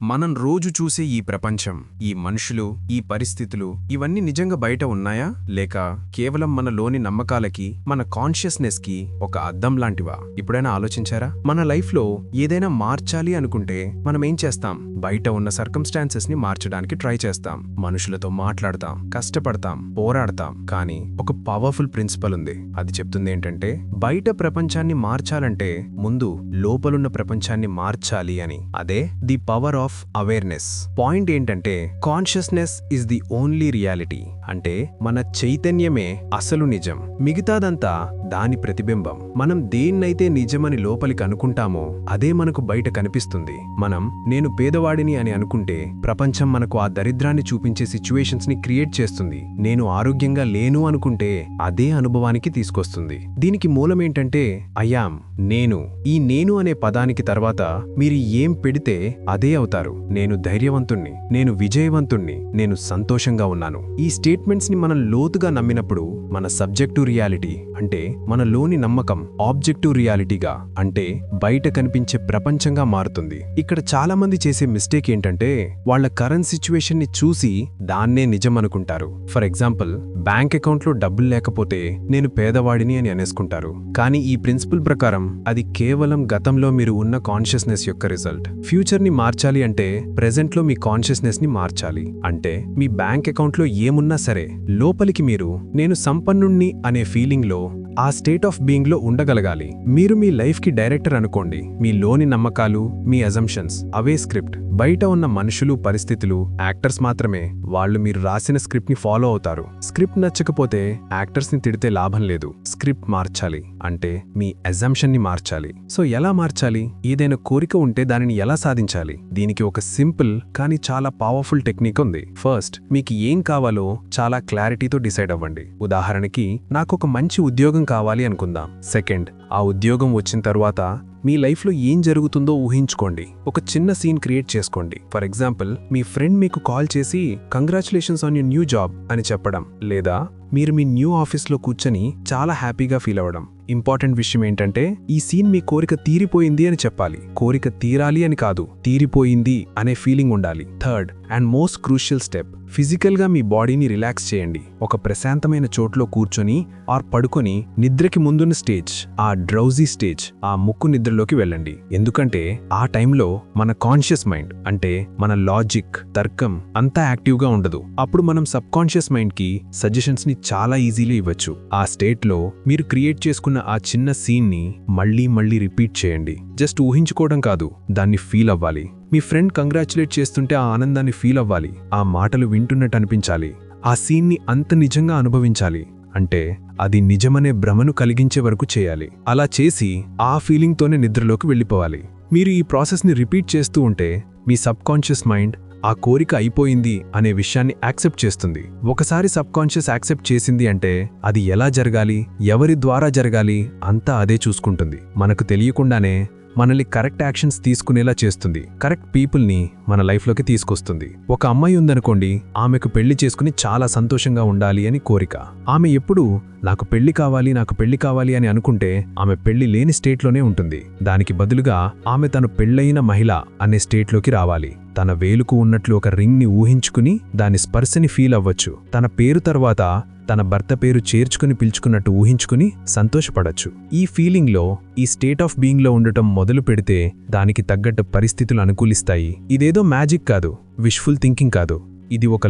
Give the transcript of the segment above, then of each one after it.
మనం రోజు చూసే ఈ ప్రపంచం, ఈ మనుషులు, ఈ పరిస్థితులు ఇవన్నీ నిజంగా బయట ఉన్నాయా లేక కేవలం మనలోని నమ్మకాలకి, మన కాన్షియస్నెస్కి ఒక అద్దం లాంటివా? ఇప్పుడైనా ఆలోచించారా? మన లైఫ్లో ఏదైనా మార్చాలి అనుకుంటే మనం ఏం చేస్తాం? బయట ఉన్న సర్కమ్స్టాన్సెస్ని మార్చడానికి ట్రై చేస్తాం, మనుషులతో మాట్లాడతాం, కష్టపడతాం, పోరాడతాం. కానీ ఒక పవర్ఫుల్ ప్రిన్సిపల్ ఉంది. అది చెప్తుంది ఏంటంటే బయట ప్రపంచాన్ని మార్చాలంటే ముందు లోపలున్న ప్రపంచాన్ని మార్చాలి అని. అదే the power of awareness. Point ఏంటంటే consciousness is the only reality. అంటే మన చైతన్యమే అసలు నిజం, మిగతాదంతా దాని ప్రతిబింబం. మనం దేన్నైతే నిజమని లోపలికి అనుకుంటామో అదే మనకు బయట కనిపిస్తుంది. మనం నేను పేదవాడిని అని అనుకుంటే ప్రపంచం మనకు ఆ దరిద్రాన్ని చూపించే సిచ్యువేషన్స్ ని క్రియేట్ చేస్తుంది. నేను ఆరోగ్యంగా లేను అనుకుంటే అదే అనుభవానికి తీసుకొస్తుంది. దీనికి మూలమేంటంటే అయాం, నేను. ఈ నేను అనే పదానికి తర్వాత మీరు ఏం పెడితే అదే అవుతారు. నేను ధైర్యవంతుణ్ణి, నేను విజయవంతుణ్ణి, నేను సంతోషంగా ఉన్నాను. ఈ స్టేట్మెంట్స్ ని మనం లోతుగా నమ్మినప్పుడు మన సబ్జెక్టివ్ రియాలిటీ అంటే మనలోని నమ్మకం ఆబ్జెక్టివ్ రియాలిటీగా అంటే బయట కనిపించే ప్రపంచంగా మారుతుంది. ఇక్కడ చాలా మంది చేసే మిస్టేక్ ఏంటంటే వాళ్ళ కరెంట్ సిచ్యువేషన్ ని చూసి దాన్నే నిజం అనుకుంటారు. ఫర్ ఎగ్జాంపుల్, బ్యాంక్ అకౌంట్లో డబ్బులు లేకపోతే నేను పేదవాడిని అని అనేసుకుంటారు. కానీ ఈ ప్రిన్సిపల్ ప్రకారం అది కేవలం గతంలో మీరు ఉన్న కాన్షియస్నెస్ యొక్క రిజల్ట్. ఫ్యూచర్ ని మార్చాలి అంటే ప్రెజెంట్ లో మీ కాన్షియస్నెస్ ని మార్చాలి. అంటే మీ బ్యాంక్ అకౌంట్లో ఏమున్నా సరే లోపలికి మీరు నేను సంపన్నుణ్ణి అనే ఫీలింగ్ లో, ఆ స్టేట్ ఆఫ్ బీయింగ్ లో ఉండగలగాలి. మీరు మీ లైఫ్ కి డైరెక్టర్ అనుకోండి. మీ లోని నమ్మకాలు, మీ అజంప్షన్స్ అవే స్క్రిప్ట్. బయట ఉన్న మనుషులు, పరిస్థితులు యాక్టర్స్ మాత్రమే. వాళ్ళు మీరు రాసిన స్క్రిప్ట్ ని ఫాలో అవుతారు. స్క్రిప్ట్ నచ్చకపోతే యాక్టర్స్ ని తిడితే లాభం లేదు. స్క్రిప్ట్ మార్చాలి అంటే మీ అజంప్షన్ ని మార్చాలి. సో ఎలా మార్చాలి? ఏదైనా కోరిక ఉంటే దానిని ఎలా సాధించాలి? దీనికి ఒక సింపుల్ కానీ చాలా పవర్ఫుల్ టెక్నిక్ ఉంది. ఫస్ట్, మీకు ఏం కావాలో చాలా క్లారిటీతో డిసైడ్ అవ్వండి. ఉదాహరణకి, నాకు ఒక మంచి ఉద్యోగం కావాలి అనుకుందాం. సెకండ్, ఆ ఉద్యోగం వచ్చిన తర్వాత మీ లైఫ్లో ఏం జరుగుతుందో ఊహించుకోండి. ఒక చిన్న సీన్ క్రియేట్ చేసుకోండి. ఫర్ ఎగ్జాంపుల్, మీ ఫ్రెండ్ మీకు కాల్ చేసి congratulations on your new job అని చెప్పడం, లేదా మీరు మీ న్యూ ఆఫీస్లో కూర్చొని చాలా హ్యాపీగా ఫీల్ అవ్వడం. ఇంపార్టెంట్ విషయం ఏంటంటే ఈ సీన్ మీ కోరిక తీరిపోయింది అని చెప్పాలి. కోరిక తీరాలి అని కాదు, తీరిపోయింది అనే ఫీలింగ్ ఉండాలి. Third and most crucial step, ఫిజికల్గా మీ బాడీని రిలాక్స్ చేయండి. ఒక ప్రశాంతమైన చోట్లో కూర్చొని ఆర్ పడుకొని నిద్రకి ముందున్న స్టేజ్, ఆ డ్రౌజీ స్టేజ్, ఆ ముక్కు నిద్రలోకి వెళ్ళండి. ఎందుకంటే ఆ టైంలో మన కాన్షియస్ మైండ్ అంటే మన లాజిక్, తర్కం అంతా యాక్టివ్గా ఉండదు. అప్పుడు మనం సబ్ కాన్షియస్ మైండ్కి సజెషన్స్ ని చాలా ఈజీగా ఇవ్వచ్చు. ఆ స్టేట్లో మీరు క్రియేట్ చేసుకున్న ఆ చిన్న సీన్ ని మళ్ళీ మళ్ళీ రిపీట్ చేయండి. జస్ట్ ఊహించుకోవడం కాదు, దాన్ని ఫీల్ అవ్వాలి. మీ ఫ్రెండ్ కంగ్రాచులేట్ చేస్తుంటే ఆ ఆనందాన్ని ఫీల్ అవ్వాలి. ఆ మాటలు వింటున్నట్టు అనిపించాలి. ఆ సీన్ని అంత నిజంగా అనుభవించాలి. అంటే అది నిజమనే భ్రమను కలిగించే వరకు చేయాలి. అలా చేసి ఆ ఫీలింగ్తోనే నిద్రలోకి వెళ్ళిపోవాలి. మీరు ఈ ప్రాసెస్ని రిపీట్ చేస్తూ ఉంటే మీ సబ్ కాన్షియస్ మైండ్ ఆ కోరిక అయిపోయింది అనే విషయాన్ని యాక్సెప్ట్ చేస్తుంది. ఒకసారి సబ్ కాన్షియస్ యాక్సెప్ట్ చేసింది అంటే అది ఎలా జరగాలి, ఎవరి ద్వారా జరగాలి అంతా అదే చూసుకుంటుంది. మనకు తెలియకుండానే మనల్ని కరెక్ట్ యాక్షన్స్ తీసుకునేలా చేస్తుంది. కరెక్ట్ పీపుల్ని మన లైఫ్లోకి తీసుకొస్తుంది. ఒక అమ్మాయి ఉందనుకోండి, ఆమెకు పెళ్లి చేసుకుని చాలా సంతోషంగా ఉండాలి అని కోరిక. ఆమె ఎప్పుడూ నాకు పెళ్లి కావాలి, నాకు పెళ్లి కావాలి అని అనుకుంటే ఆమె పెళ్లి లేని స్టేట్లోనే ఉంటుంది. దానికి బదులుగా ఆమె తను పెళ్లయిన మహిళ అనే స్టేట్లోకి రావాలి. తన వేలుకు ఉన్నట్లు ఒక రింగ్ని ఊహించుకుని దాని స్పర్శని ఫీల్ అవ్వచ్చు. తన పేరు తర్వాత తన భర్త పేరు చేర్చుకుని పిలుచుకున్నట్టు ఊహించుకుని సంతోషపడచ్చు. ఈ ఫీలింగ్లో, ఈ స్టేట్ ఆఫ్ బీయింగ్లో ఉండటం మొదలు పెడితే దానికి తగ్గట్టు పరిస్థితులు అనుకూలిస్తాయి. ఇదేదో మ్యాజిక్ కాదు, విష్ఫుల్ థింకింగ్ కాదు. ఇది ఒక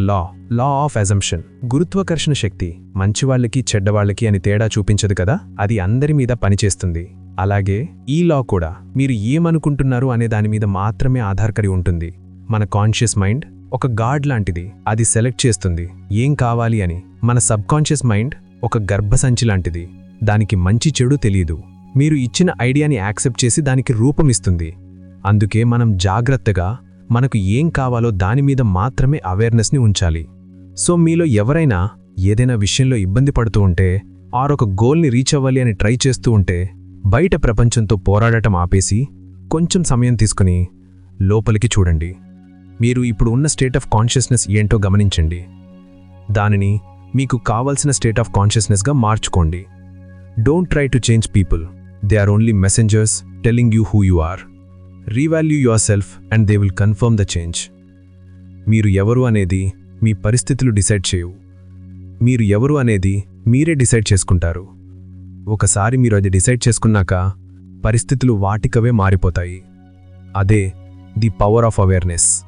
లా ఆఫ్ అజంప్షన్. గురుత్వాకర్షణ శక్తి మంచివాళ్లకి చెడ్డవాళ్లకి అని తేడా చూపించదు కదా, అది అందరి మీద పనిచేస్తుంది. అలాగే ఈ లా కూడా మీరు ఏమనుకుంటున్నారు అనే దాని మీద మాత్రమే ఆధారపడి ఉంటుంది. మన కాన్షియస్ మైండ్ ఒక గార్డ్ లాంటిది. అది సెలెక్ట్ చేస్తుంది ఏం కావాలి అని. మన సబ్ కాన్షియస్ మైండ్ ఒక గర్భసంచి లాంటిది. దానికి మంచి చెడు తెలీదు. మీరు ఇచ్చిన ఐడియాని యాక్సెప్ట్ చేసి దానికి రూపం ఇస్తుంది. అందుకే మనం జాగ్రత్తగా మనకు ఏం కావాలో దాని మీద మాత్రమే అవేర్నెస్ని ఉంచాలి. సో మీలో ఎవరైనా ఏదైనా విషయంలో ఇబ్బంది పడుతూ ఉంటే, ఆరొక గోల్ని రీచ్ అవ్వాలి అని ట్రై చేస్తూ ఉంటే, బయట ప్రపంచంతో పోరాడటం ఆపేసి కొంచెం సమయం తీసుకుని లోపలికి చూడండి. మీరు ఇప్పుడు ఉన్న స్టేట్ ఆఫ్ కాన్షియస్నెస్ ఏంటో గమనించండి. దానిని మీకు కావాల్సిన స్టేట్ ఆఫ్ కాన్షియస్నెస్గా మార్చుకోండి. Don't try to change people. They are only messengers telling you who you are. Revalue yourself and they will confirm the change. మీరు ఎవరు అనేది మీ పరిస్థితులు డిసైడ్ చేయవు. మీరు ఎవరు అనేది మీరే డిసైడ్ చేసుకుంటారు. ఒకసారి మీరు అది డిసైడ్ చేసుకున్నాక పరిస్థితులు వాటికవే మారిపోతాయి. అదే ది పవర్ ఆఫ్ అవేర్నెస్.